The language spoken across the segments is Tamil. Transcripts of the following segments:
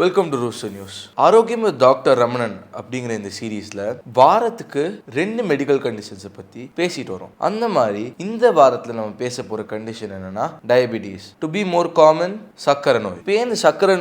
Welcome to rooster news. ஆரோக்கியம் வித் டாக்டர் ரமணன் அப்படிங்கிற இந்த சீரீஸ்ல வாரத்துக்கு 2 மெடிக்கல் கண்டிஷன்ஸை பத்தி பேசிட்டு வரோம். அந்த மாதிரி இந்த வாரத்துல நம்ம பேச போற கண்டிஷன் என்னன்னா diabetes. To be more common, சக்கரை நோய். இப்போ இந்த சக்கரை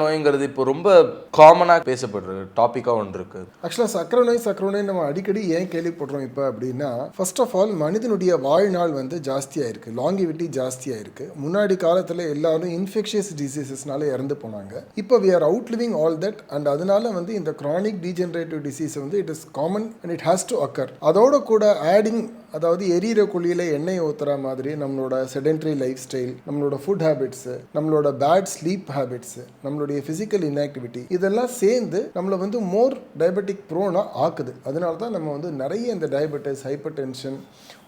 நோய்ங்கிறது இப்போ ரொம்ப காமனா பேசப்படுற டாபிக்கா ஒன்று இருக்கு. ஆக்சுவலாக சக்கரை நோய் நம்ம அடிக்கடி ஏன் கேள்விப்படுறோம் இப்போ அப்படின்னா, ஃபர்ஸ்ட் ஆஃப் ஆல் மனிதனுடைய வாழ்நாள் ஜாஸ்தியாக இருக்குது, லாங்கிவிட்டி ஜாஸ்தியாக இருக்குது. முன்னாடி காலத்தில் எல்லாரும் இன்ஃபெக்ஷியஸ் டிசீசஸ்னால இறந்து போனாங்க. இப்போ we are outliving all that, and அதனால இந்த chronic degenerative disease it is common and it has to occur. அதோட கூட ஆடிங், அதாவது எரியிற குழியில் எண்ணெய் ஊற்றுற மாதிரி நம்மளோட செடென்ட்ரி லைஃப் ஸ்டைல், நம்மளோட ஃபுட் ஹேபிட்ஸு, நம்மளோட பேட் ஸ்லீப் ஹேபிட்ஸு, நம்மளுடைய ஃபிசிக்கல் இன்ஆக்டிவிட்டி, இதெல்லாம் சேர்ந்து நம்மளை மோர் டயபெட்டிக் ப்ரோனாக ஆக்குது. அதனால தான் நம்ம நிறைய இந்த டயபெட்டிஸ், ஹைப்பர் டென்ஷன்,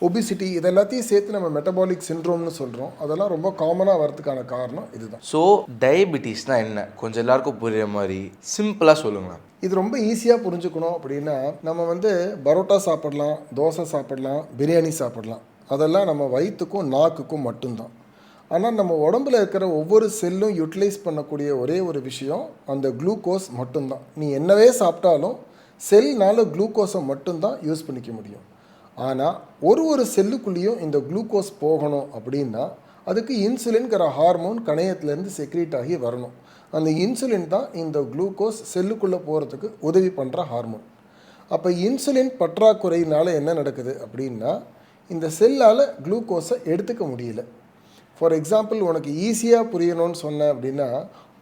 ஒபிசிட்டி இதெல்லாத்தையும் சேர்த்து நம்ம மெட்டபாலிக் சிண்ட்ரோம்னு சொல்கிறோம். அதெல்லாம் ரொம்ப காமனாக வரதுக்கான காரணம் இதுதான். ஸோ டயபெட்டிஸ்னால் என்ன, கொஞ்சம் எல்லாருக்கும் புரியுற மாதிரி சிம்பிளாக சொல்லுங்களேன். இது ரொம்ப ஈஸியாக புரிஞ்சுக்கணும் அப்படின்னா, நம்ம பரோட்டா சாப்பிடலாம், தோசை சாப்பிடலாம், பிரியாணி சாப்பிடலாம். அதெல்லாம் நம்ம வயிற்றுக்கும் நாக்குக்கும் மட்டும்தான். ஆனால் நம்ம உடம்புல இருக்கிற ஒவ்வொரு செல்லும் யூட்டிலைஸ் பண்ணக்கூடிய ஒரே ஒரு விஷயம் அந்த குளுக்கோஸ் மட்டும்தான். நீ என்னவே சாப்பிட்டாலும் செல்னால் குளுக்கோஸை மட்டும்தான் யூஸ் பண்ணிக்க முடியும். ஆனால் ஒரு செல்லுக்குள்ளேயும் இந்த குளுக்கோஸ் போகணும் அப்படின்னா அதுக்கு இன்சுலின்கிற ஹார்மோன் கணையத்துலேருந்து செக்ரீட் ஆகி வரணும். அந்த இன்சுலின் தான் இந்த குளுக்கோஸ் செல்லுக்குள்ளே போகிறதுக்கு உதவி பண்ணுற ஹார்மோன். அப்போ இன்சுலின் பற்றாக்குறையினால் என்ன நடக்குது அப்படின்னா, இந்த செல்லால் குளுக்கோஸை எடுத்துக்க முடியல. ஃபார் எக்ஸாம்பிள், உனக்கு ஈஸியாக புரியணும்னு சொன்னேன் அப்படின்னா,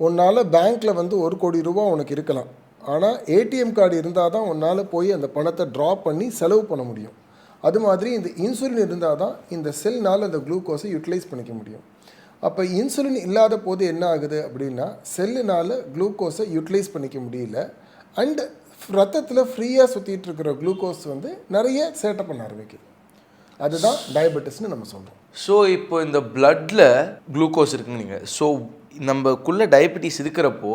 உன்னால் பேங்க்கில் 1 கோடி ரூபா உனக்கு இருக்கலாம். ஆனால் ஏடிஎம் கார்டு இருந்தால் தான் உன்னால் போய் அந்த பணத்தை ட்ரா பண்ணி செலவு பண்ண முடியும். அது மாதிரி இந்த இன்சுலின் இருந்தால் தான் இந்த செல்னால் அந்த குளுக்கோஸை யூட்டிலைஸ் பண்ணிக்க முடியும். அப்போ இன்சுலின் இல்லாத போது என்ன ஆகுது அப்படின்னா, செல்லுனால் குளுக்கோஸை யூட்டிலைஸ் பண்ணிக்க முடியல. அண்ட் ரத்தத்தில் ஃப்ரீயாக சுற்றிட்டு இருக்கிற குளுக்கோஸ் நிறைய சேட்டை பண்ண ஆரம்பிக்குது. அதுதான் டயபெட்டிஸ்னு நம்ம சொல்கிறோம். ஸோ இப்போ இந்த பிளட்டில் குளுக்கோஸ் இருக்குங்க நீங்கள். ஸோ நம்மக்குள்ளே டயபெட்டிஸ் இருக்கிறப்போ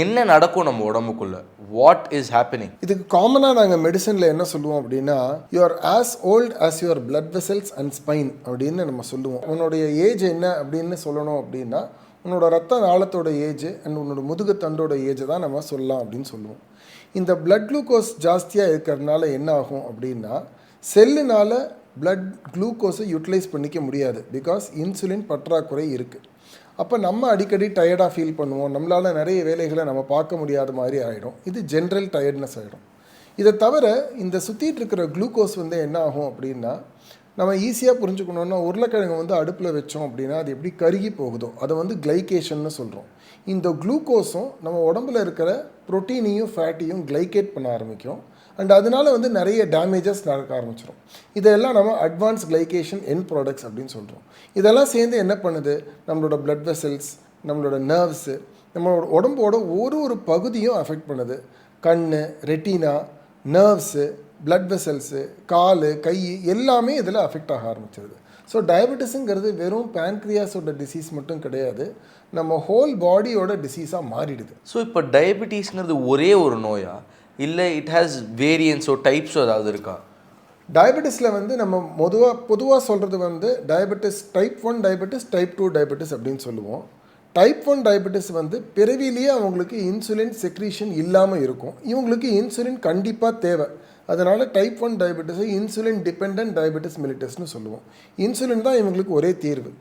என்ன நடக்கும் நம்ம உடம்புக்குள்ள? What is happening? இதுக்கு காமனாக நாங்கள் மெடிசனில் என்ன சொல்லுவோம் அப்படின்னா, you are as volt as your blood vessels and spine அப்படின்னு நம்ம சொல்லுவோம். உன்னுடைய ஏஜ் என்ன அப்படின்னு சொல்லணும் அப்படின்னா, உன்னோட ரத்த நாளத்தோட ஏஜ் அண்ட் உன்னோட முதுகுத்தண்டோட ஏஜை தான் நம்ம சொல்லலாம் அப்படின்னு சொல்லுவோம். இந்த பிளட் குளுக்கோஸ் ஜாஸ்தியாக இருக்கிறதுனால என்ன ஆகும் அப்படின்னா, செல்லுனால் பிளட் குளுக்கோஸை யூட்டிலைஸ் பண்ணிக்க முடியாது. பிகாஸ் இன்சுலின் பற்றாக்குறை இருக்குது. அப்போ நம்ம அடிக்கடி டயர்டாக ஃபீல் பண்ணுவோம். நம்மளால் நிறைய வேலைகளை நம்ம பார்க்க முடியாத மாதிரி ஆகிடும். இது ஜென்ரல் டயர்ட்னஸ் ஆகிடும். இதை தவிர இந்த சுற்றிட்டு இருக்கிற குளுக்கோஸ் என்ன ஆகும் அப்படின்னா, நம்ம ஈஸியாக புரிஞ்சுக்கணுன்னா, உருளைக்கிழங்கு அடுப்பில் வச்சோம் அப்படின்னா அது எப்படி கருகி போகுதோ அதை கிளைகேஷன்னு சொல்கிறோம். இந்த குளுக்கோஸும் நம்ம உடம்புல இருக்கிற ப்ரோட்டீனையும் ஃபேட்டையும் கிளைகேட் பண்ண ஆரம்பிக்கும். அண்ட் அதனால நிறைய டேமேஜஸ் நடக்க ஆரம்பிச்சிடும். இதெல்லாம் நம்ம அட்வான்ஸ் கிளைகேஷன் எண்ட் ப்ராடக்ட்ஸ் அப்படின்னு சொல்கிறோம். இதெல்லாம் சேர்ந்து என்ன பண்ணுது, நம்மளோட பிளட் வெசல்ஸ், நம்மளோட நர்வ்ஸு, நம்மளோட உடம்போட ஒரு பகுதியும் அஃபெக்ட் பண்ணுது. கண், ரெட்டினா, நர்வ்ஸு, பிளட் வெசல்ஸு, கால், கை எல்லாமே இதில் அஃபெக்ட் ஆக ஆரம்பிச்சிருது. ஸோ டயபெட்டிஸுங்கிறது வெறும் பேன்க்ரியாஸோட டிசீஸ் மட்டும் கிடையாது, நம்ம ஹோல் பாடியோட டிசீஸாக மாறிடுது. ஸோ இப்போ டயபெட்டிஸ்ங்கிறது ஒரே ஒரு நோயா, இல்லை இட் ஹேஸ் வேரியன்ஸோ டைப்ஸோ ஏதாவது இருக்கா? டயபெட்டிஸில் நம்ம பொதுவாக சொல்கிறது diabetes type 1 diabetes, type 2 diabetes அப்படின்னு சொல்லுவோம். டைப் 1 டயபெட்டிஸ் பிறவிலேயே அவங்களுக்கு இன்சுலின் செக்ரீஷன் இல்லாமல் இருக்கும். இவங்களுக்கு இன்சுலின் கண்டிப்பாக தேவை. அதனால் டைப் 1 டயபெட்டிஸை இன்சுலின் டிபெண்ட் டயபெட்டிஸ் மிலிட்டஸ்னு சொல்லுவோம். இன்சுலின் தான் இவங்களுக்கு ஒரே தீர்வு.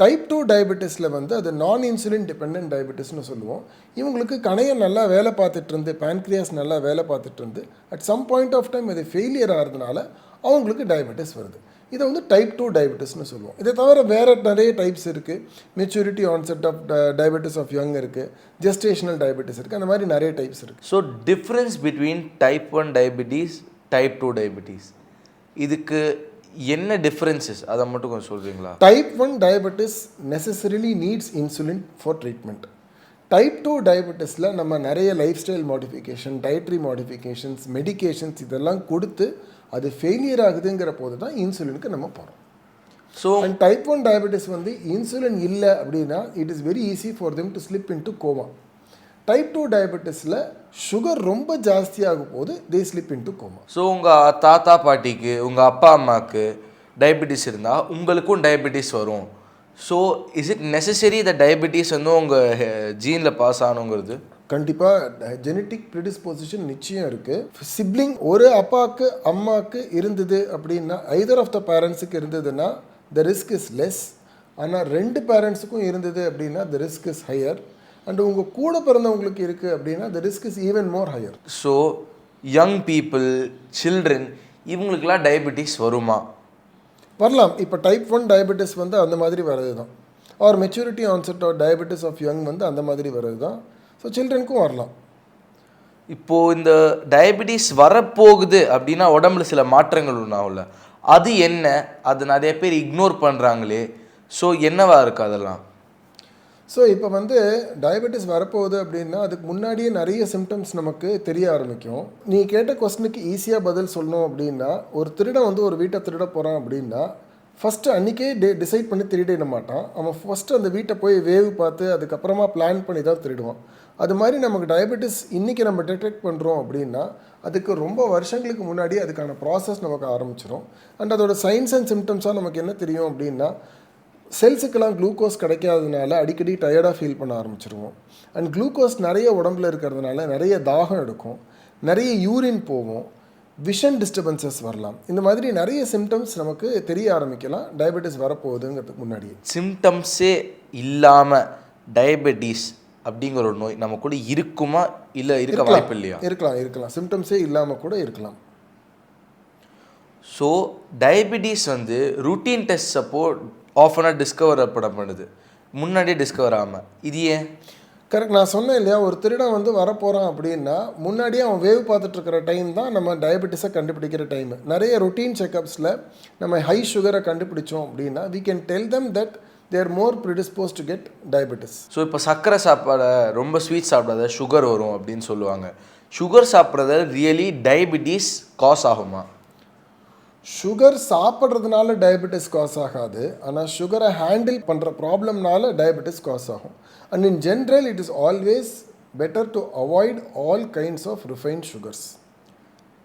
டைப் 2 டயபெட்டிஸில் அது நான் இன்சுலின் டிபெண்ட் டயபெட்டிஸ்னு சொல்லுவோம். இவங்களுக்கு கணையம் நல்லா வேலை பார்த்துட்டு இருந்து, பேன்க்ரியாஸ் நல்லா வேலை பார்த்துட்டு இருந்து, at some point of time அது ஃபெயிலியர் ஆகிறதுனால அவங்களுக்கு டயபெட்டிஸ் வருது. இதை டைப் 2 டயபெட்டிஸ்னு சொல்லுவோம். இதை தவிர வேறு நிறைய டைப்ஸ் இருக்குது. Maturity onset of diabetes of young இருக்குது, ஜெஸ்டேஷனல் டயபெட்டிஸ் இருக்குது. அந்த மாதிரி நிறைய டைப்ஸ் இருக்குது. So difference between type 1 diabetes, type 2 diabetes, இதுக்கு என்ன டிஃப்ரென்சஸ் அதை மட்டும் கொஞ்சம் சொல்கிறீங்களா? Type 1 diabetes necessarily needs insulin for treatment. Type 2 டயபெட்டிஸில் நம்ம நிறைய lifestyle modification, dietary modifications, medications இதெல்லாம் கொடுத்து அது ஃபெயிலியர் ஆகுதுங்கிற போது தான் இன்சுலினுக்கு நம்ம போகிறோம். So and type 1 diabetes insulin இல்லை அப்படின்னா it is very easy for them to slip into coma. Type 2 டயபெட்டிஸில் சுகர் ரொம்ப ஜாஸ்தியாகும் போது they slip into coma. So உங்கள் தாத்தா பாட்டிக்கு, உங்கள் அப்பா அம்மாவுக்கு டயபெட்டிஸ் இருந்தால் உங்களுக்கும் டயபெட்டிஸ் வரும், so is it necessary the diabetes வந்து உங்கள் ஜீனில் பாஸ் ஆகணுங்கிறது? கண்டிப்பாக ஜெனட்டிக் ப்ரிடிஸ்போசிஷன் நிச்சயம் இருக்குது. சிப்ளிங் ஒரு அப்பாவுக்கு அம்மாவுக்கு இருந்தது அப்படின்னா, ஐதர் ஆஃப் த பேரண்ட்ஸுக்கு இருந்ததுன்னா த ரிஸ்க் இஸ் லெஸ். ஆனால் 2 பேரண்ட்ஸுக்கும் இருந்தது அப்படின்னா the risk is higher. And உங்கள் கூட பிறந்தவங்களுக்கு இருக்குது அப்படின்னா the risk is even more higher. So young people, children, இவங்களுக்கெல்லாம் டயபெட்டிஸ் வருமா? வரலாம். இப்போ டைப் 1 டயபெட்டிஸ் வந்து அந்த மாதிரி வர்றது தான். Or maturity onset or diabetes of young வந்து அந்த மாதிரி வர்றது தான். ஸோ சில்ட்ரனுக்கும் வரலாம். இப்போது இந்த டயபெட்டிஸ் வரப்போகுது அப்படின்னா உடம்புல சில மாற்றங்கள் உண்டாகும்ல, அது என்ன? அது நிறைய பேர் இக்னோர் பண்ணுறாங்களே. ஸோ என்னவா இருக்குது அதெல்லாம்? ஸோ இப்போ வந்து டயபெட்டிஸ் வரப்போகுது அப்படின்னா அதுக்கு முன்னாடியே நிறைய சிம்டம்ஸ் நமக்கு தெரிய ஆரம்பிக்கும். நீ கேட்ட கொஸ்டினுக்கு ஈஸியாக பதில் சொல்லணும் அப்படின்னா, ஒரு திருடன் வந்து ஒரு வீட்டை திருட போகிறான் அப்படின்னா ஃபஸ்ட்டு அன்றைக்கே டிசைட் பண்ணி திருடிட மாட்டான். அவன் ஃபஸ்ட்டு அந்த வீட்டை போய் வேவ் பார்த்து அதுக்கப்புறமா பிளான் பண்ணி தான் திருடுவான். அது மாதிரி நமக்கு டயபெட்டிஸ் இன்றைக்கி நம்ம டிடெக்ட் பண்ணுறோம் அப்படின்னா அதுக்கு ரொம்ப வருஷங்களுக்கு முன்னாடி அதுக்கான ப்ராசஸ் நமக்கு ஆரம்பிச்சிடும். அண்ட் அதோட சைன்ஸ் அண்ட் சிம்டம்ஸாக நமக்கு என்ன தெரியும் அப்படின்னா, செல்ஸுக்கெல்லாம் குளுக்கோஸ் கிடைக்காததுனால அடிக்கடி டயர்டாக ஃபீல் பண்ண ஆரம்பிச்சிருவோம். அண்ட் குளுக்கோஸ் நிறைய உடம்புல இருக்கிறதுனால நிறைய தாகம் எடுக்கும், நிறைய யூரின் போவோம், விஷன் டிஸ்டர்பன்சஸ் வரலாம். இந்த மாதிரி நிறைய சிம்டம்ஸ் நமக்கு தெரிய ஆரம்பிக்கலாம் டயபெட்டிஸ் வரப்போகுதுங்கிறதுக்கு முன்னாடியே. சிம்டம்ஸே இல்லாமல் டயபெட்டிஸ் அப்படிங்கிற ஒரு நோய் நம்ம கூட இருக்குமா, இல்லை இருக்க வாய்ப்பு இல்லையா? இருக்கலாம். சிம்டம்ஸே இல்லாமல் கூட இருக்கலாம். ஸோ டயபெட்டிஸ் வந்து ரூட்டீன் டெஸ்ட் அப்போ ஆஃபனாக டிஸ்கவர் பண்ணப்படுது, முன்னாடியே டிஸ்கவர் ஆகாமல். இது ஏன்? கரெக்ட். நான் சொன்னேன் இல்லையா, ஒரு திருடன் வந்து வரப்போகிறான் அப்படின்னா முன்னாடியே அவன் வேவ் பார்த்துட்ருக்கிற டைம் தான் நம்ம டயபெட்டிஸை கண்டுபிடிக்கிற டைம். நிறைய ரொட்டீன் செக்கப்ஸில் நம்ம ஹை சுகரை கண்டுபிடிச்சோம் அப்படின்னா we can tell them that they are more predisposed to get diabetes. So இப்போ சர்க்கரை சாப்பாடை ரொம்ப ஸ்வீட் சாப்பிடாத சுகர் வரும் அப்படின்னு சொல்லுவாங்க. சுகர் சாப்பிட்றத ரியலி டயபெட்டிஸ் காஸ் ஆகுமா? சுகர் சாப்பிட்றதுனால டயபெட்டிஸ் காஸ் ஆகாது. ஆனால் சுகரை ஹேண்டில் பண்ணுற ப்ராப்ளம்னால டயபெட்டிஸ் காஸ் ஆகும். And in general it is always better to avoid all kinds of refined sugars.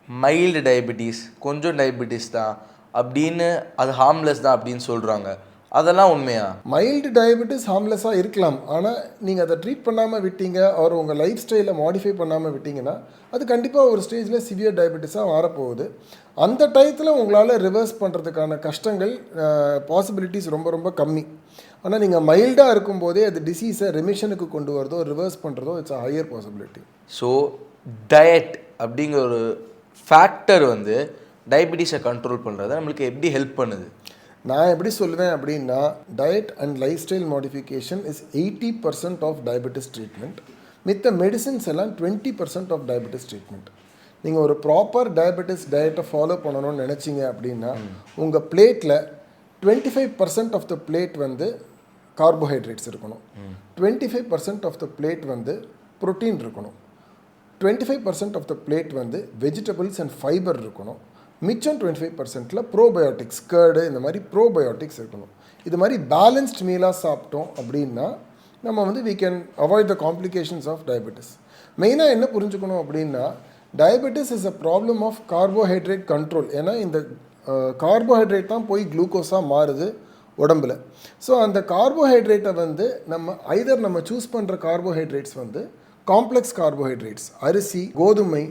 Mild diabetes, கொஞ்சம் டயபெட்டிஸ் தான் அப்படின்னு, அது ஹார்ம்லெஸ் தான் அப்படின்னு சொல்கிறாங்க. அதெல்லாம் உண்மையா? மைல்டு டயபெட்டிஸ் ஹார்ம்லெஸ்ஸாக இருக்கலாம். ஆனால் நீங்கள் அதை ட்ரீட் பண்ணாமல் விட்டீங்க, ஒரு உங்கள் லைஃப் ஸ்டைலை மாடிஃபை பண்ணாமல் விட்டிங்கன்னா அது கண்டிப்பாக ஒரு ஸ்டேஜில் சிவியர் டயபெட்டிஸாக மாறப்போகுது. அந்த டயத்தில் உங்களால் ரிவர்ஸ் பண்ணுறதுக்கான கஷ்டங்கள் பாசிபிலிட்டிஸ் ரொம்ப ரொம்ப கம்மி. ஆனால் நீங்கள் மைல்டாக இருக்கும்போதே அது டிசீஸை ரெமிஷனுக்கு கொண்டு வரதோ ரிவர்ஸ் பண்ணுறதோ it's a higher possibility. So diet அப்படிங்கிற ஒரு ஃபேக்டர் வந்து டயபெட்டிஸை கண்ட்ரோல் பண்ணுறத நம்மளுக்கு எப்படி ஹெல்ப் பண்ணுது? நான் எப்படி சொல்லுவேன் அப்படின்னா, diet and lifestyle modification is 80% of diabetes treatment. மித்த மெடிசின்ஸ் எல்லாம் 20% ஆஃப் டயபெட்டிஸ் ட்ரீட்மெண்ட். நீங்கள் ஒரு ப்ராப்பர் டயபெட்டிஸ் டயட்டை ஃபாலோ பண்ணணும்னு நினச்சிங்க அப்படின்னா உங்கள் பிளேட்டில் 25% ஆஃப் த பிளேட் வந்து கார்போஹைட்ரேட்ஸ் இருக்கணும், 25% ஆஃப் த பிளேட் வந்து ப்ரோட்டீன் இருக்கணும், 25% ஆஃப் த பிளேட் வந்து வெஜிடபிள்ஸ் அண்ட் ஃபைபர் இருக்கணும், மிச்சம் 25%ல் ப்ரோபயோட்டிக்ஸ், கர்டு, இந்த மாதிரி ப்ரோபயோட்டிக்ஸ் இருக்கணும். இது மாதிரி பேலன்ஸ்ட் மீலாக சாப்பிட்டோம் அப்படின்னா நம்ம வந்து we can avoid the complications of diabetes. மெயினாக என்ன புரிஞ்சுக்கணும் அப்படின்னா, diabetes is a problem of carbohydrate control. ஏன்னா இந்த கார்போஹைட்ரேட் தான் போய் குளுக்கோஸாக மாறுது உடம்புல. ஸோ அந்த கார்போஹைட்ரேட்டை வந்து நம்ம சூஸ் பண்ணுற கார்போஹைட்ரேட்ஸ் வந்து காம்ப்ளெக்ஸ் கார்போஹைட்ரேட்ஸ், அரிசி, கோதுமை,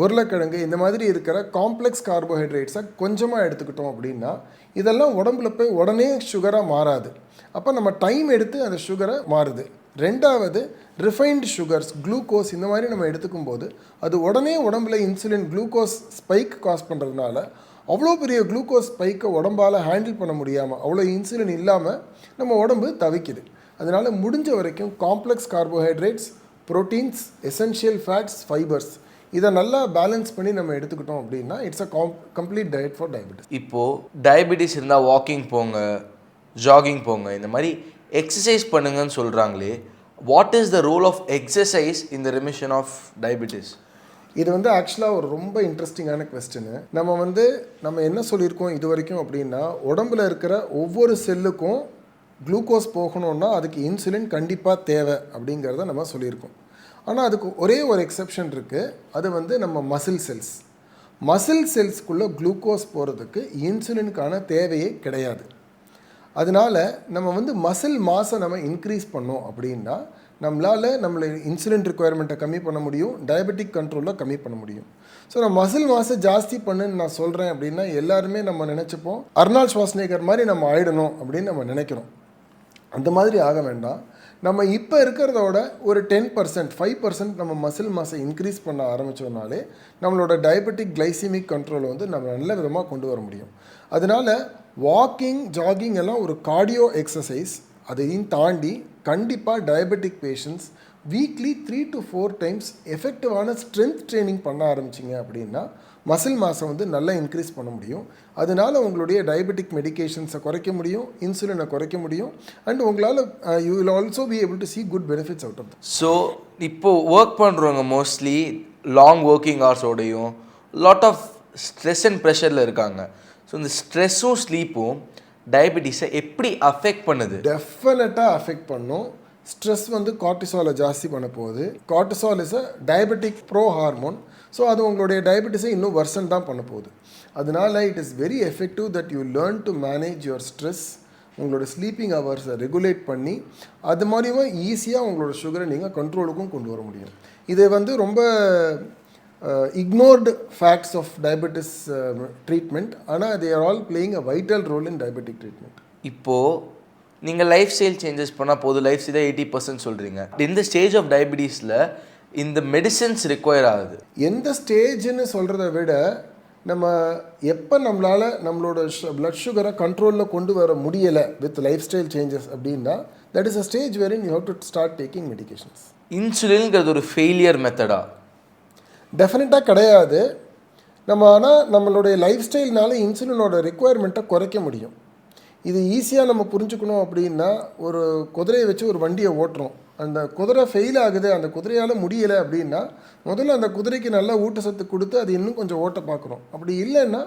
உருளைக்கிழங்கு, இந்த மாதிரி இருக்கிற காம்ப்ளெக்ஸ் கார்போஹைட்ரேட்ஸை கொஞ்சமாக எடுத்துக்கிட்டோம் அப்படின்னா இதெல்லாம் உடம்புல போய் உடனே சுகராக மாறாது. அப்போ நம்ம டைம் எடுத்து அந்த சுகரை மாறுது. ரெண்டாவது, ரிஃபைன்டு சுகர்ஸ், குளுக்கோஸ், இந்த மாதிரி நம்ம எடுத்துக்கும் போது அது உடனே உடம்புல இன்சுலின், குளுக்கோஸ் ஸ்பைக் காஸ் பண்ணுறதுனால அவ்வளோ பெரிய குளுக்கோஸ் ஸ்பைக்கை உடம்பால் ஹேண்டில் பண்ண முடியாமல், அவ்வளோ இன்சுலின் இல்லாமல் நம்ம உடம்பு தவிக்குது. அதனால் முடிஞ்ச வரைக்கும் complex carbohydrates, proteins, essential fats, fibres, இதை நல்லா பேலன்ஸ் பண்ணி நம்ம எடுத்துக்கிட்டோம் அப்படின்னா it's a complete diet for diabetes. இப்போது டயபெட்டிஸ் இருந்தால் வாக்கிங் போங்க, ஜாகிங் போங்க, இந்த மாதிரி எக்ஸசைஸ் பண்ணுங்கன்னு சொல்கிறாங்களே. What is the role of exercise in the remission of diabetes? இது வந்து ஆக்சுவலாக ஒரு ரொம்ப இன்ட்ரெஸ்டிங்கான கொஸ்டின். நம்ம என்ன சொல்லியிருக்கோம் இது வரைக்கும் அப்படின்னா, உடம்புல இருக்கிற ஒவ்வொரு செல்லுக்கும் குளுக்கோஸ் போகணுன்னா அதுக்கு இன்சுலின் கண்டிப்பாக தேவை அப்படிங்கிறத நம்ம சொல்லியிருக்கோம். ஆனால் அதுக்கு ஒரே ஒரு எக்ஸெப்ஷன் இருக்குது. அது வந்து நம்ம மசில் செல்ஸ்க்குள்ளே குளுக்கோஸ் போகிறதுக்கு இன்சுலினுக்கான தேவையே கிடையாது. அதனால நம்ம வந்து மசில் மாஸை நம்ம இன்க்ரீஸ் பண்ணோம் அப்படின்னா நம்மளை இன்சுலின் ரிக்குவயர்மெண்ட்டை கம்மி பண்ண முடியும், டயபெட்டிக் கண்ட்ரோலில் கம்மி பண்ண முடியும். ஸோ நான் மசில் மாஸை ஜாஸ்தி பண்ணுன்னு நான் சொல்கிறேன் அப்படின்னா எல்லாருமே நம்ம நினச்சிப்போம் அர்னால்ட் ஷ்வார்ஸ்நெகர் மாதிரி நம்ம ஆயிடணும் அப்படின்னு நம்ம நினைக்கிறோம். அந்த மாதிரி ஆக வேண்டாம். நம்ம இப்போ இருக்கிறதோட ஒரு 10%, 5% நம்ம மசில் மாஸை இன்க்ரீஸ் பண்ண ஆரம்பித்தோம்னாலே நம்மளோட டயபெட்டிக் கிளைசிமிக் கண்ட்ரோலை வந்து நம்ம நல்ல விதமாக கொண்டு வர முடியும். அதனால வாக்கிங், ஜாகிங் எல்லாம் ஒரு கார்டியோ எக்ஸசைஸ். அதையும் தாண்டி கண்டிப்பாக diabetic patients weekly 3 to 4 times எஃபெக்டிவான ஸ்ட்ரென்த் ட்ரைனிங் பண்ண ஆரம்பிச்சிங்க அப்படின்னா மசில் மாஸை வந்து நல்லா இன்க்ரீஸ் பண்ண முடியும். அதனால உங்களுடைய டயபெட்டிக் மெடிகேஷன்ஸை குறைக்க முடியும், இன்சுலினை குறைக்க முடியும், அண்ட் உங்களால் you will also be able to see good benefits out of. So இப்போ ஒர்க் பண்ணுறவங்க மோஸ்ட்லி லாங் ஒர்க்கிங் ஹவர்ஸோடையும் லாட் ஆஃப் ஸ்ட்ரெஸ் அண்ட் ப்ரெஷரில் இருக்காங்க. ஸோ இந்த ஸ்ட்ரெஸ்ஸும் ஸ்லீப்பும் டயபெட்டிஸை எப்படி அஃபெக்ட் பண்ணுது? டெஃபினட்டாக அஃபெக்ட் பண்ணும். ஸ்ட்ரெஸ் வந்து கார்டிசாலை ஜாஸ்தி பண்ண போகுது. Cortisol is a diabetic bro hormone. So அது உங்களுடைய டயபெட்டிஸை இன்னும் வர்சன் தான் பண்ண போகுது. அதனால it is very effective that you learn to manage your stress. உங்களோட ஸ்லீப்பிங் ஹவர்ஸை ரெகுலேட் பண்ணி அது மாதிரியும் ஈஸியாக உங்களோட சுகரை நீங்கள் கண்ட்ரோலுக்கும் கொண்டு வர முடியும். இது வந்து ரொம்ப ignored facts of diabetes treatment. ஆனால் they are all playing a vital role in diabetic treatment. இப்போது நீங்கள் லைஃப் ஸ்டைல் சேஞ்சஸ் பண்ணால் போதும், லைஃப் ஸ்டைல் 80% சொல்கிறீங்க. இந்த ஸ்டேஜ் ஆஃப் டயபெட்டிஸில் இந்த மெடிசன்ஸ் ரிக்வயர் ஆகுது. எந்த ஸ்டேஜ்னு சொல்கிறத விட நம்ம எப்போ நம்மளால் நம்மளோட பிளட் சுகரை கண்ட்ரோலில் கொண்டு வர முடியலை வித் லைஃப் ஸ்டைல் சேஞ்சஸ் அப்படின்னா that is a stage wherein you have to start taking medications. இன்சுலின்ங்கிறது ஒரு ஃபெயிலியர் மெத்தடா? டெஃபினட்டாக கிடையாது. நம்ம ஆனால் நம்மளுடைய லைஃப் ஸ்டைல்னால இன்சுலினோட ரிக்குவயர்மெண்ட்டை குறைக்க முடியும். இது ஈஸியாக நம்ம புரிஞ்சுக்கணும் அப்படின்னா ஒரு குதிரையை வச்சு ஒரு வண்டியை ஓட்டுறோம். அந்த குதிரை ஃபெயில் ஆகுது, அந்த குதிரையால் முடியலை அப்படின்னா முதல்ல அந்த குதிரைக்கு நல்லா ஊட்டச்சத்து கொடுத்து அது இன்னும் கொஞ்சம் ஓட்ட பார்க்குறோம். அப்படி இல்லைன்னா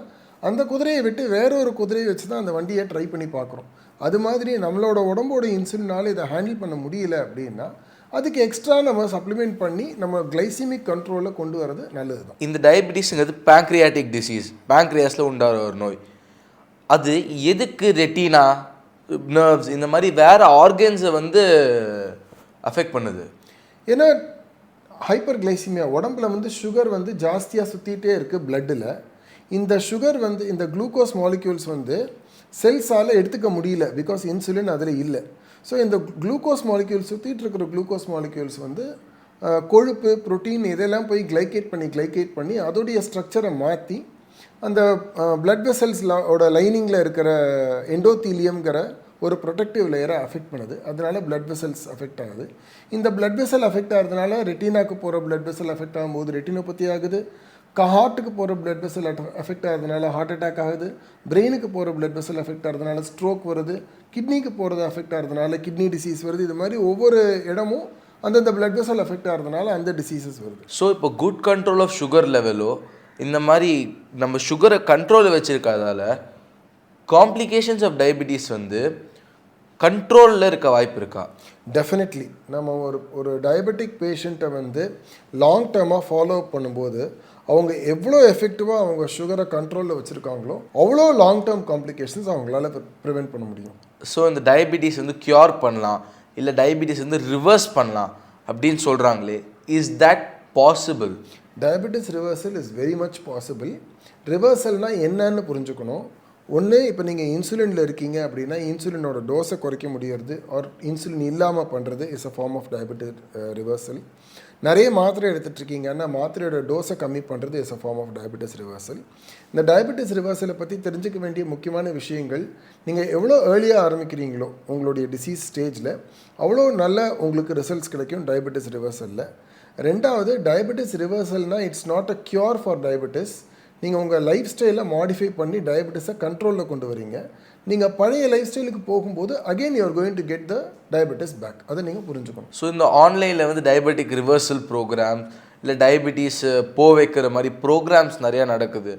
அந்த குதிரையை விட்டு வேற ஒரு குதிரையை வச்சு தான் அந்த வண்டியை ட்ரை பண்ணி பார்க்குறோம். அது மாதிரி நம்மளோட உடம்போட இன்சுலினால் இதை ஹேண்டில் பண்ண முடியல அப்படின்னா அதுக்கு எக்ஸ்ட்ரா நம்ம சப்ளிமெண்ட் பண்ணி நம்ம கிளைசிமிக் கண்ட்ரோலில் கொண்டு வரது நல்லது தான். இந்த டயபெட்டிஸ்ங்கிறது பேங்க்ரியாட்டிக் டிசீஸ், பேங்க்ரியாஸில் உண்டாகிற ஒரு நோய். அது எதுக்கு ரெட்டினா, நர்வ்ஸ், இந்த மாதிரி வேறு ஆர்கன்ஸை வந்து அஃபெக்ட் பண்ணுது? ஏன்னா ஹைப்பர் கிளைசிமியா உடம்புல வந்து சுகர் வந்து ஜாஸ்தியாக சுற்றிகிட்டே இருக்குது பிளட்டில். இந்த சுகர் வந்து இந்த குளுக்கோஸ் மாலிக்யூல்ஸ் வந்து செல்ஸால் எடுத்துக்க முடியல, பிகாஸ் இன்சுலின் அதில் இல்லை. ஸோ இந்த குளுக்கோஸ் மாலிக்யூல்ஸ் சுற்றிட்டு இருக்கிற குளுக்கோஸ் மாலிக்யூல்ஸ் வந்து கொழுப்பு, ப்ரோட்டீன் இதெல்லாம் போய் கிளைகேட் பண்ணி அதோடைய ஸ்ட்ரக்சரை மாற்றி அந்த பிளட் வெசல்ஸோட லைனிங்கில் இருக்கிற எண்டோத்தீலியம்ங்கிற ஒரு ப்ரொடெக்டிவ் லேயரை அஃபெக்ட் பண்ணுது. அதனால பிளட் வெசல்ஸ் அஃபெக்ட் ஆகுது. இந்த பிளட் வெசல் அஃபெக்ட் ஆகிறதுனால ரெட்டினாக்கு போகிற பிளட் வெசல் அஃபெக்ட் ஆகும்போது ரெட்டினோபதி ஆகுது. ஹார்ட்டுக்கு போகிற பிளட் வெசல் அஃபெக்ட் ஆகிறதுனால ஹார்ட் அட்டாக் ஆகுது. பிரெயினுக்கு போகிற பிளட் வெசல் அஃபெக்ட் ஆகிறதுனால ஸ்ட்ரோக் வருது. கிட்னிக்கு போகிறது அஃபெக்ட் ஆகிறதுனால கிட்னி டிசீஸ் வருது. இது மாதிரி ஒவ்வொரு இடமும் அந்தந்த பிளட் வெசல் அஃபெக்ட் ஆகிறதுனால அந்த டிசீசஸ் வருது. ஸோ இப்போ குட் கண்ட்ரோல் ஆஃப் சுகர் லெவலோ இந்த மாதிரி நம்ம சுகரை கண்ட்ரோலில் வச்சுருக்கிறதால காம்ப்ளிகேஷன்ஸ் ஆஃப் டயபெட்டிஸ் வந்து கண்ட்ரோலில் இருக்க வாய்ப்பு இருக்கா? டெஃபினெட்லி. நம்ம ஒரு டயபெட்டிக் பேஷண்ட்டை வந்து லாங் டேர்மாக ஃபாலோ அப் பண்ணும்போது அவங்க எவ்வளோ எஃபெக்டிவாக அவங்க சுகரை கண்ட்ரோலில் வச்சுருக்காங்களோ அவ்வளோ லாங் டேர்ம் காம்ப்ளிகேஷன்ஸ் அவங்களால ப்ரிவெண்ட் பண்ண முடியும். ஸோ இந்த டயபெட்டிஸ் வந்து க்யூர் பண்ணலாம், இல்லை டயபெட்டிஸ் வந்து ரிவர்ஸ் பண்ணலாம் அப்படின்னு சொல்கிறாங்களே, is that possible? Diabetes reversal is very much possible. ரிவர்சல்னால் என்னன்னு புரிஞ்சுக்கணும். ஒன்று, இப்போ நீங்கள் இன்சுலினில் இருக்கீங்க அப்படின்னா இன்சுலினோட டோஸை குறைக்க முடியறது ஆர் இன்சுலின் இல்லாமல் பண்ணுறது is a form of diabetic reversal. நிறைய மாத்திரை எடுத்துகிட்ருக்கீங்கன்னா மாத்திரையோட டோஸை கம்மி பண்ணுறது is a form of diabetes reversal. இந்த டயபெட்டிஸ் ரிவர்சலை பற்றி தெரிஞ்சுக்க வேண்டிய முக்கியமான விஷயங்கள், நீங்கள் எவ்வளோ ஏர்லியாக ஆரம்பிக்கிறீங்களோ உங்களுடைய டிசீஸ் ஸ்டேஜில் அவ்வளோ நல்ல உங்களுக்கு ரிசல்ட்ஸ் கிடைக்கும் டயபெட்டிஸ் ரிவர்சலில். ரெண்டாவது, டயபெட்டிஸ் ரிவர்சல்னால் it's not a cure for diabetes. நீங்கள் உங்கள் லைஃப் ஸ்டைலை மாடிஃபை பண்ணி டயபெட்டிஸை கண்ட்ரோலில் கொண்டு வரீங்க. நீங்கள் பழைய லைஃப் ஸ்டைலுக்கு போகும்போது again you are going to get the diabetes back. அதை நீங்கள் புரிஞ்சுக்கணும். ஸோ இந்த ஆன்லைனில் வந்து டயபெட்டிக் ரிவர்சல் ப்ரோக்ராம் இல்லை டயபெட்டிஸ் வைக்கிற மாதிரி ப்ரோக்ராம்ஸ் நிறையா நடக்குது.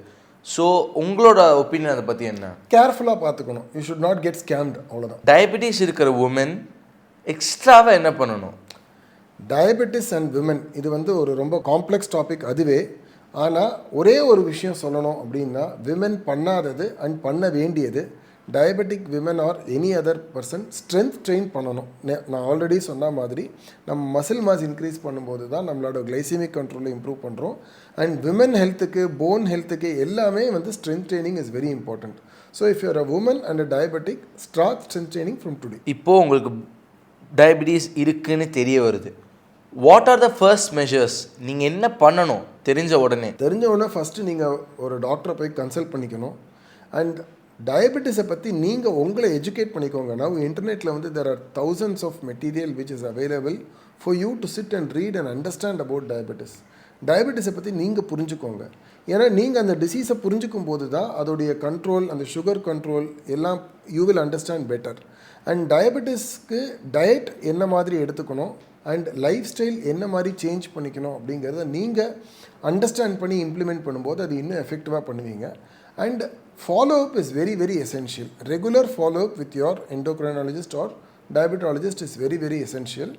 ஸோ உங்களோட ஒப்பீனியன் அதை பற்றி என்ன? கேர்ஃபுல்லாக பார்த்துக்கணும். யூ ஷுட் நாட் கெட் ஸ்கேம்டு, அவ்வளோதான். டயபெட்டிஸ் இருக்கிற உமன் எக்ஸ்ட்ராவாக என்ன பண்ணணும்? டயபெட்டிஸ் அண்ட் விமன் இது வந்து ஒரு ரொம்ப காம்ப்ளெக்ஸ் டாபிக் அதுவே. ஆனால் ஒரே ஒரு விஷயம் சொல்லணும் அப்படின்னா, விமன் பண்ணாதது அண்ட் பண்ண வேண்டியது diabetic women or any other person strength train பண்ணணும். நான் ஆல்ரெடி சொன்ன மாதிரி நம்ம மசில் மாஸ் இன்க்ரீஸ் பண்ணும்போது தான் நம்மளோட கிளைசிமிக் கண்ட்ரோலை இம்ப்ரூவ் பண்ணுறோம். அண்ட் விமன் ஹெல்த்துக்கு போன் ஹெல்த்துக்கு எல்லாமே வந்து strength training is very important. So if you're a woman and a diabetic start strength training from today. இப்போது உங்களுக்கு டயபிட்டிஸ் இருக்குன்னு தெரிய வருது. What are the first measures? நீங்கள் என்ன பண்ணணும் தெரிஞ்ச உடனே ஃபஸ்ட்டு நீங்கள் ஒரு டாக்டரை போய் கன்சல்ட் பண்ணிக்கணும். அண்ட் டயபெட்டிஸை பற்றி நீங்கள் உங்களை எஜுகேட் பண்ணிக்கோங்க. நான் இன்டர்நெட்டில் வந்து there are thousands of material which is available for you to sit and read and understand about diabetes. டயபெட்டிஸை பற்றி நீங்கள் புரிஞ்சுக்கோங்க. ஏன்னா நீங்கள் அந்த டிசீஸை புரிஞ்சுக்கும் போது தான் அதோடைய கண்ட்ரோல், அந்த சுகர் கண்ட்ரோல் எல்லாம் you will understand better. And டயபெட்டிஸ்க்கு டயட் என்ன மாதிரி எடுத்துக்கணும் அண்ட் லைஃப் ஸ்டைல் என்ன மாதிரி சேஞ்ச் பண்ணிக்கணும் அப்படிங்கிறத நீங்கள் அண்டர்ஸ்டாண்ட் பண்ணி இம்ப்ளிமெண்ட் பண்ணும்போது அது இன்னும் எஃபெக்டிவாக பண்ணுவீங்க. And follow-up is very, very essential. Regular follow-up with your endocrinologist or diabetologist is very, very essential.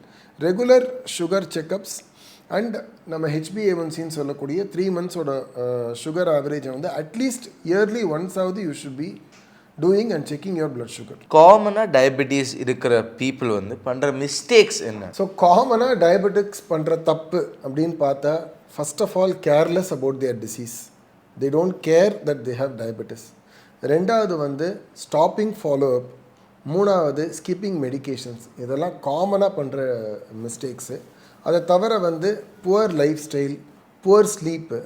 Regular sugar checkups and நம்ம HbA1cன்னு சொல்லக்கூடிய 3 months-ஓட sugar average வந்து அட்லீஸ்ட் இயர்லி ஒன்ஸாவது you should be doing and checking your blood sugar. காமனாக டயபெட்டிஸ் இருக்கிற பீப்புள் வந்து பண்ணுற மிஸ்டேக்ஸ் என்ன? ஸோ காமனாக டயபெட்டிக்ஸ் பண்ணுற தப்பு அப்படின்னு பார்த்தா first of all careless about their disease. they don't care that they have diabetes. ரெண்டாவது வந்து ஸ்டாப்பிங் ஃபாலோஅப். மூணாவது ஸ்கிப்பிங் மெடிகேஷன்ஸ். இதெல்லாம் காமனாக பண்ணுற மிஸ்டேக்ஸு. அதை தவிர வந்து poor lifestyle, poor sleep.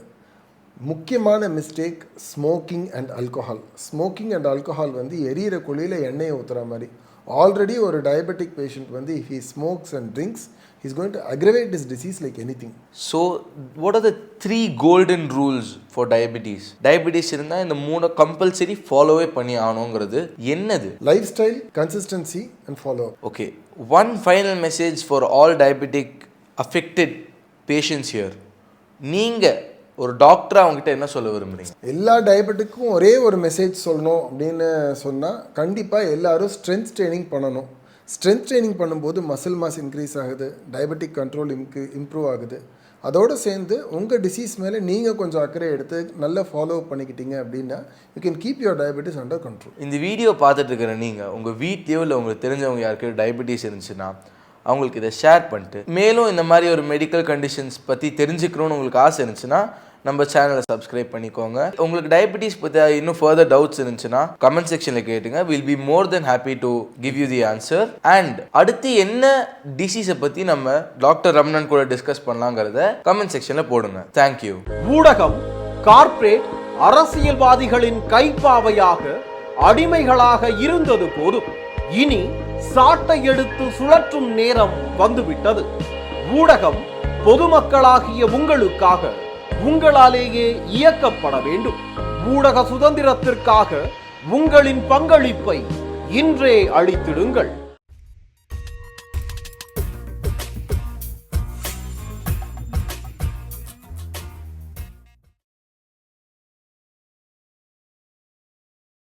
முக்கியமான mistake smoking and alcohol. Smoking and alcohol வந்து எரியிற குழியில் எண்ணெயை ஊற்றுற மாதிரி. ஆல்ரெடி ஒரு டயபெட்டிக் பேஷண்ட் வந்து if he smokes and drinks he is going to aggravate his disease like anything. So what are the 3 golden rules for diabetes? Diabetes இருந்தால் இந்த 3 கம்பல்சரி ஃபாலோவே பண்ணி ஆகணுங்கிறது என்னது? Life style, consistency and follow. Okay, one final message for all diabetic affected patients here. நீங்கள் ஒரு டாக்டராக அவங்ககிட்ட என்ன சொல்ல விரும்புகிறீங்க? எல்லா டயபெட்டிக்கும் ஒரே ஒரு மெசேஜ் சொல்லணும் அப்படின்னு சொன்னால் கண்டிப்பாக எல்லாரும் ஸ்ட்ரென்த் ட்ரைனிங் பண்ணணும். ஸ்ட்ரென்த் ட்ரைனிங் பண்ணும்போது மசில் மாஸ் இன்க்ரீஸ் ஆகுது, டயபெட்டிக் கண்ட்ரோல் இம்ப்ரூவ் ஆகுது. அதோடு சேர்ந்து உங்கள் டிசீஸ் மேலே நீங்கள் கொஞ்சம் அக்கறை எடுத்து நல்லா ஃபாலோ பண்ணிக்கிட்டீங்க அப்படின்னா you can keep your diabetes under control. இந்த வீடியோ பார்த்துட்டு இருக்கிற நீங்கள் உங்கள் வீட்லேயோ இல்லை உங்களுக்கு தெரிஞ்சவங்க யாருக்கோ டயபெட்டிஸ் இருந்துச்சுன்னா அவங்களுக்கு இதை ஷேர் பண்ணிட்டு, மேலும் இந்த மாதிரி ஒரு மெடிக்கல் கண்டிஷன்ஸ் பற்றி தெரிஞ்சுக்கணும்னு உங்களுக்கு ஆசை இருந்துச்சுன்னா நம்ம சேனலை சப்ஸ்கிரைப் பண்ணிக்கோங்க. உங்களுக்கு டயபெட்டிஸ் பற்றி இன்னும் ஃபர்தர் டவுட்ஸ் இருந்துச்சுன்னா கமெண்ட் செக்ஷனில் கேட்டுங்க. Will be more then happy to give you the answer. And அடுத்து என்ன டிசீஸை பற்றி நம்ம டாக்டர் ரமணன் கூட டிஸ்கஸ் பண்ணலாங்கிறத கமெண்ட் செக்ஷனில் போடுங்க. தேங்க்யூ. ஊடகம், கார்ப்பரேட், அரசியல்வாதிகளின் கைப்பாவையாக அடிமைகளாக இருந்தது போதும். இனி சாட்டை எடுத்து சுழற்றும் நேரம் வந்துவிட்டது. ஊடகம் பொதுமக்களாகிய உங்களுக்காக, உங்களாலேயே இயக்கப்பட வேண்டும். ஊடக சுதந்திரத்திற்காக உங்களின் பங்களிப்பை இன்றே அளித்திடுங்கள்.